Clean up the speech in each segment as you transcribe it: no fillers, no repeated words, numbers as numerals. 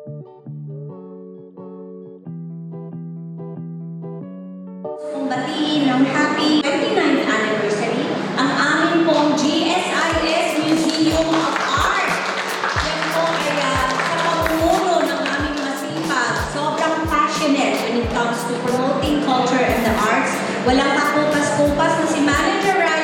Kung batiin ng happy 29th anniversary ang amin pong GSIS Museum of Art. Yan po ay sa pamumuno ng aming masipag, sobrang passionate when it comes to promoting culture and the arts. Walang kakupas-kupas na si Manager Ryan.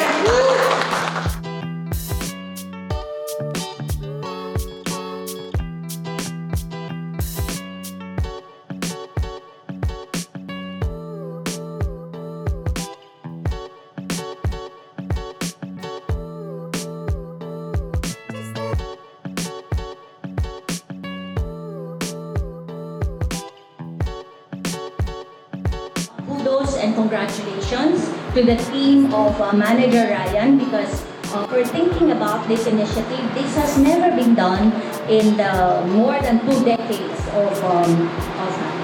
Kudos and congratulations to the team of Manager Ryan because for thinking about this initiative. This has never been done in the more than 2 decades of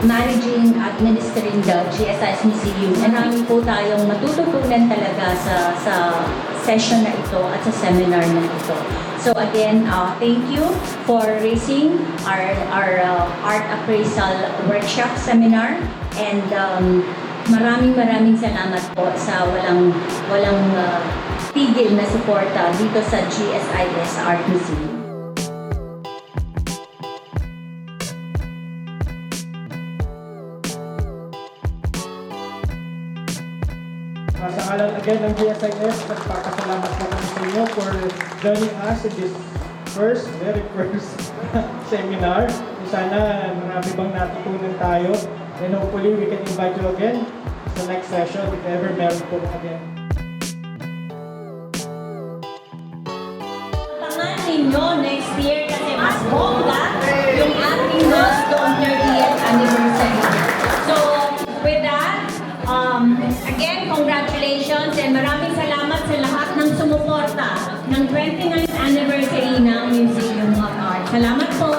managing, administering the GSIS Museum. Marami po tayong matututunan talaga sa session na ito at sa seminar na ito. So again, thank you for raising our art appraisal workshop seminar, and maraming salamat po sa walang tigil na suporta dito sa GSIS Art Museum. Sa ngalan again ng GSIS, nagpapasalamat po kami sa inyo for joining us in this very first seminar. Sana marami bang natutunan tayo, and hopefully we can invite you again sa next session if ever meron po again. Abangan ninyo next year kasi mas bongga yung ating milestone 30th anniversary. So with that, again, congratulations and maraming salamat sa lahat ng sumuporta ng 29th anniversary ng Museum of Art. Salamat po!